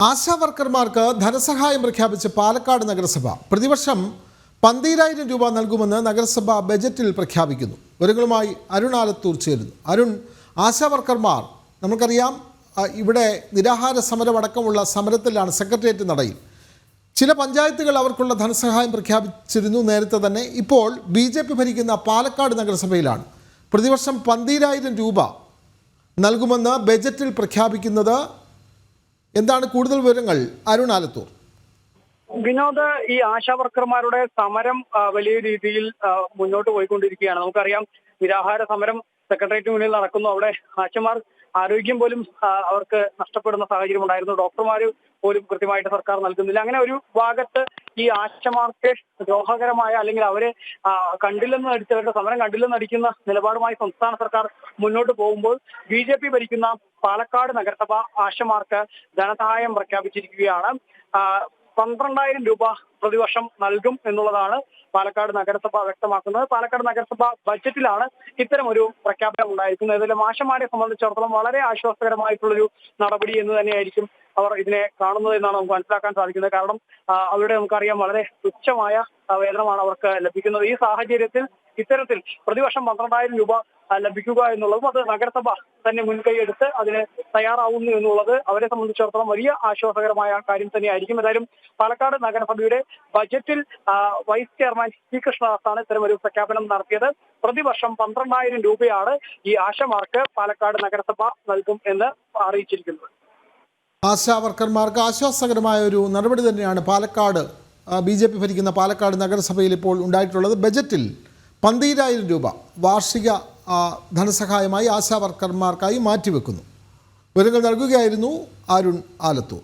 ആശാവർക്കർമാർക്ക് ധനസഹായം പ്രഖ്യാപിച്ച പാലക്കാട് നഗരസഭ പ്രതിവർഷം 12,000 രൂപ നൽകുമെന്ന് നഗരസഭ ബജറ്റിൽ പ്രഖ്യാപിക്കുന്നു. വിവരങ്ങളുമായി അരുൺ ആലത്തൂർ ചേരുന്നു. അരുൺ, ആശാവർക്കർമാർ നമുക്കറിയാം ഇവിടെ നിരാഹാര സമരമടക്കമുള്ള സമരത്തിലാണ് സെക്രട്ടേറിയറ്റ് നടയിൽ. ചില പഞ്ചായത്തുകൾ അവർക്കുള്ള ധനസഹായം പ്രഖ്യാപിച്ചിരുന്നു നേരത്തെ തന്നെ. ഇപ്പോൾ BJP ഭരിക്കുന്ന പാലക്കാട് നഗരസഭയിലാണ് പ്രതിവർഷം 12,000 രൂപ നൽകുമെന്ന് ബജറ്റിൽ പ്രഖ്യാപിക്കുന്നത്. എന്താണ് കൂടുതൽ വിവരങ്ങൾ അരുൺ ആലത്തൂർ? വിനോദ്, ഈ ആശാവർക്കർമാരുടെ സമരം വലിയ രീതിയിൽ മുന്നോട്ട് പോയിക്കൊണ്ടിരിക്കുകയാണ്. നമുക്കറിയാം, നിരാഹാര സമരം സെക്രട്ടേറിയറ്റ് മുന്നിൽ നടക്കുന്നു. അവിടെ ആശമാർ ആരോഗ്യം പോലും അവർക്ക് നഷ്ടപ്പെടുന്ന സാഹചര്യം ഉണ്ടായിരുന്നു. ഡോക്ടർമാർ പോലും കൃത്യമായിട്ട് സർക്കാർ നൽകുന്നില്ല. അങ്ങനെ ഒരു ഭാഗത്ത് ഈ ആശമാർക്ക് ദ്രോഹകരമായ അല്ലെങ്കിൽ അവരെ കണ്ടില്ലെന്ന് നടിച്ചവരുടെ സമരം കണ്ടില്ലെന്ന് നടിക്കുന്ന നിലപാടുമായി സംസ്ഥാന സർക്കാർ മുന്നോട്ട് പോകുമ്പോൾ BJP ഭരിക്കുന്ന പാലക്കാട് നഗരസഭ ആശമാർക്ക് ധനസഹായം പ്രഖ്യാപിച്ചിരിക്കുകയാണ്. 12,000 രൂപ പ്രതിവർഷം നൽകും എന്നുള്ളതാണ് പാലക്കാട് നഗരസഭ വ്യക്തമാക്കുന്നത്. പാലക്കാട് നഗരസഭ ബജറ്റിലാണ് ഇത്തരമൊരു പ്രഖ്യാപനം ഉണ്ടായിരിക്കുന്നത്. ഏതായാലും ആശമാരെ സംബന്ധിച്ചിടത്തോളം വളരെ ആശ്വാസകരമായിട്ടുള്ളൊരു നടപടി എന്ന് തന്നെയായിരിക്കും അവർ ഇതിനെ കാണുന്നത് എന്നാണ് നമുക്ക് മനസ്സിലാക്കാൻ സാധിക്കുന്നത്. കാരണം അവരുടെ നമുക്കറിയാം വളരെ തുച്ഛമായ വേതനമാണ് അവർക്ക് ലഭിക്കുന്നത്. ഈ സാഹചര്യത്തിൽ ഇത്തരത്തിൽ പ്രതിവർഷം 12,000 രൂപ ലഭിക്കുക എന്നുള്ളതും അത് നഗരസഭ തന്നെ മുൻകൈയെടുത്ത് അതിന് തയ്യാറാവുന്നു എന്നുള്ളത് അവരെ സംബന്ധിച്ചിടത്തോളം വലിയ ആശ്വാസകരമായ കാര്യം തന്നെയായിരിക്കും. ഏതായാലും പാലക്കാട് നഗരസഭയുടെ ബജറ്റിൽ വൈസ് ചെയർമാൻ P. കൃഷ്ണദാസാണ് ഇത്തരമൊരു പ്രഖ്യാപനം നടത്തിയത്. പ്രതിവർഷം 12,000 രൂപയാണ് ഈ ആശമാർക്ക് പാലക്കാട് നഗരസഭ നൽകും എന്ന് അറിയിച്ചിരിക്കുന്നത്. ആശാവർക്കർമാർക്ക് ആശ്വാസകരമായ ഒരു നടപടി തന്നെയാണ് പാലക്കാട് BJP ഭരിക്കുന്ന പാലക്കാട് നഗരസഭയിൽ ഇപ്പോൾ ഉണ്ടായിട്ടുള്ളത്. ബജറ്റിൽ 12,000 രൂപ വാർഷിക ധനസഹായമായി ആശാവർക്കർമാർക്കായി മാറ്റിവെക്കുന്നു. വിവരങ്ങൾ നൽകുകയായിരുന്നു അരുൺ ആലത്തൂർ.